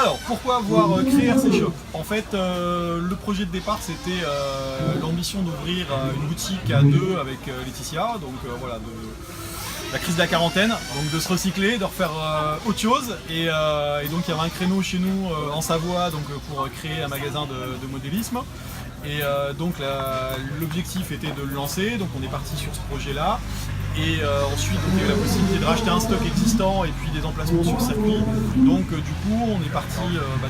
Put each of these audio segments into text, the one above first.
Alors, pourquoi avoir créé RC Shop? En fait, le projet de départ, c'était l'ambition d'ouvrir une boutique à deux avec Laetitia, donc voilà, de la crise de la quarantaine, donc de se recycler, de refaire autre chose. Et donc il y avait un créneau chez nous en Savoie donc, pour créer un magasin de modélisme. Et donc l'objectif était de le lancer, donc on est parti sur ce projet-là. Et ensuite, il y a eu la possibilité de racheter un stock existant et puis des emplacements sur circuit. Donc du coup, on est parti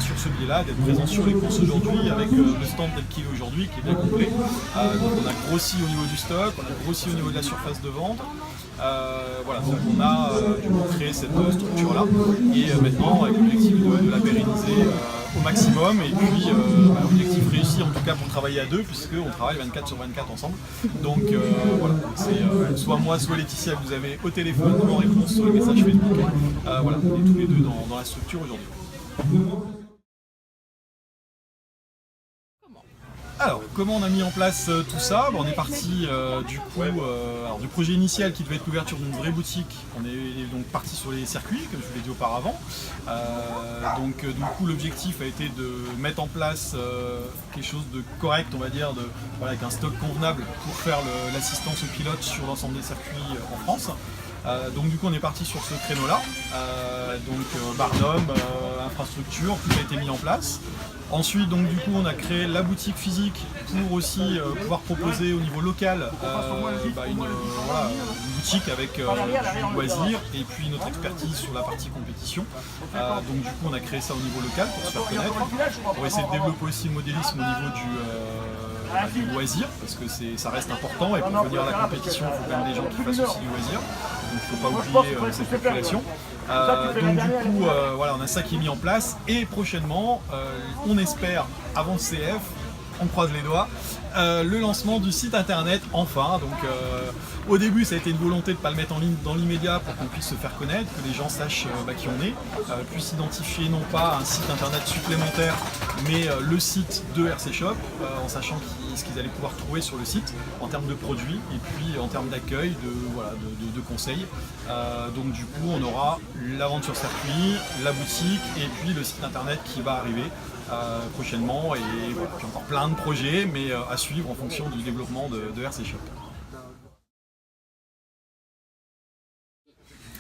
sur ce biais-là, d'être présent sur les courses aujourd'hui avec le stand tel qu'il est aujourd'hui, qui est bien complet. Donc on a grossi au niveau du stock, on a grossi au niveau de la surface de vente. Voilà, donc on a du coup créé cette structure-là. Et maintenant, avec l'objectif de la pérenniser au maximum. Et puis, objectif réussi en tout cas pour travailler à deux, puisqu'on travaille 24 sur 24 ensemble. Donc voilà, c'est soit moi, soit Laetitia que vous avez au téléphone en réponse sur le message Facebook. Voilà, on est tous les deux dans la structure aujourd'hui. Alors, comment on a mis en place tout ça? On est parti du coup du projet initial qui devait être l'ouverture d'une vraie boutique. On est donc parti sur les circuits, comme je vous l'ai dit auparavant. Donc du coup, l'objectif a été de mettre en place quelque chose de correct, on va dire, avec un stock convenable pour faire l'assistance aux pilotes sur l'ensemble des circuits en France. Donc du coup on est parti sur ce créneau-là, Barnum, infrastructure, tout a été mis en place. Ensuite donc du coup on a créé la boutique physique pour aussi pouvoir proposer au niveau local une boutique avec du loisir et puis notre expertise sur la partie compétition. Donc du coup on a créé ça au niveau local pour se faire connaître, pour essayer de développer aussi le modélisme au niveau du loisir, parce que ça reste important et pour venir à la compétition il faut quand même des gens qui fassent aussi du loisir, donc il ne faut pas oublier cette population. Donc du coup voilà, on a ça qui est mis en place et prochainement on espère avant le CF, on croise les doigts, le lancement du site internet enfin. Donc au début ça a été une volonté de ne pas le mettre en ligne dans l'immédiat pour qu'on puisse se faire connaître, que les gens sachent qui on est, puissent identifier non pas un site internet supplémentaire mais le site de RC Shop, en sachant ce qu'ils allaient pouvoir trouver sur le site en termes de produits et puis en termes d'accueil, de conseils. Donc du coup on aura la vente sur circuit, la boutique et puis le site internet qui va arriver prochainement, et voilà, puis encore plein de projets mais à suivre en fonction du développement de RC Shop.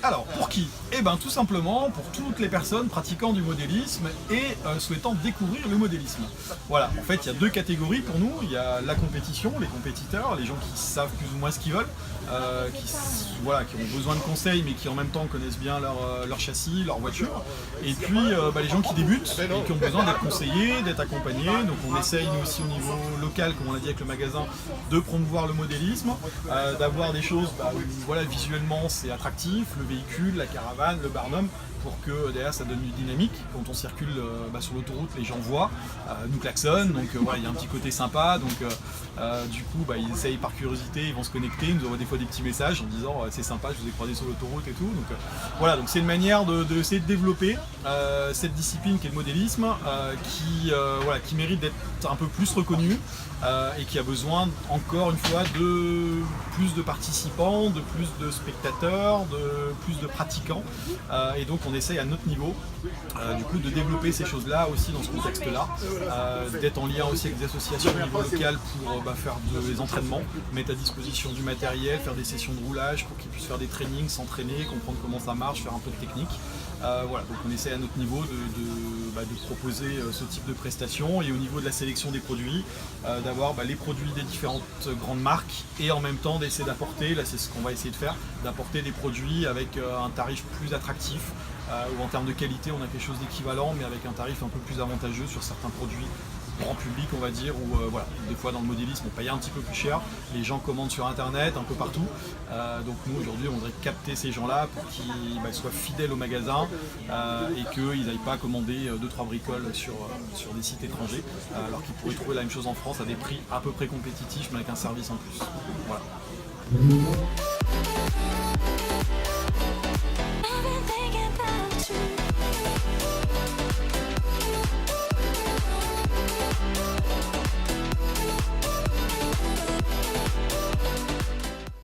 Alors, pour qui? Eh bien tout simplement pour toutes les personnes pratiquant du modélisme et souhaitant découvrir le modélisme. Voilà, en fait il y a deux catégories pour nous. Il y a la compétition, les compétiteurs, les gens qui savent plus ou moins ce qu'ils veulent, qui ont besoin de conseils mais qui en même temps connaissent bien leur châssis, leur voiture. Et puis les gens qui débutent et qui ont besoin d'être conseillés, d'être accompagnés. Donc on essaye nous aussi au niveau local, comme on l'a dit avec le magasin, de promouvoir le modélisme, d'avoir des choses où visuellement c'est attractif, le véhicule, la caravane, le Barnum, pour que derrière ça donne du dynamique. Quand on circule sur l'autoroute, les gens voient, nous klaxonnent, donc il y a un petit côté sympa. Donc du coup ils essayent par curiosité, ils vont se connecter, ils nous envoient des fois des petits messages en disant c'est sympa, je vous ai croisé sur l'autoroute et tout. Donc voilà, donc c'est une manière d'essayer de développer cette discipline qui est le modélisme, qui mérite d'être un peu plus reconnue et qui a besoin encore une fois de plus de participants, de plus de spectateurs, de plus de pratiquants, et donc on essaye à notre niveau du coup de développer ces choses-là aussi dans ce contexte-là, d'être en lien aussi avec des associations au niveau local pour faire des entraînements, mettre à disposition du matériel, faire des sessions de roulage pour qu'ils puissent faire des trainings, s'entraîner, comprendre comment ça marche, faire un peu de technique. Voilà, donc on essaie à notre niveau de proposer ce type de prestations, et au niveau de la sélection des produits, d'avoir les produits des différentes grandes marques et en même temps d'essayer d'apporter, là c'est ce qu'on va essayer de faire, d'apporter des produits avec un tarif plus attractif, ou en termes de qualité on a quelque chose d'équivalent mais avec un tarif un peu plus avantageux sur certains produits grand public on va dire, où des fois dans le modélisme on paye un petit peu plus cher, les gens commandent sur internet un peu partout, donc nous aujourd'hui on voudrait capter ces gens là pour qu'ils soient fidèles au magasin et qu'ils n'aillent pas commander 2-3 bricoles sur des sites étrangers, alors qu'ils pourraient trouver la même chose en France à des prix à peu près compétitifs mais avec un service en plus. Voilà.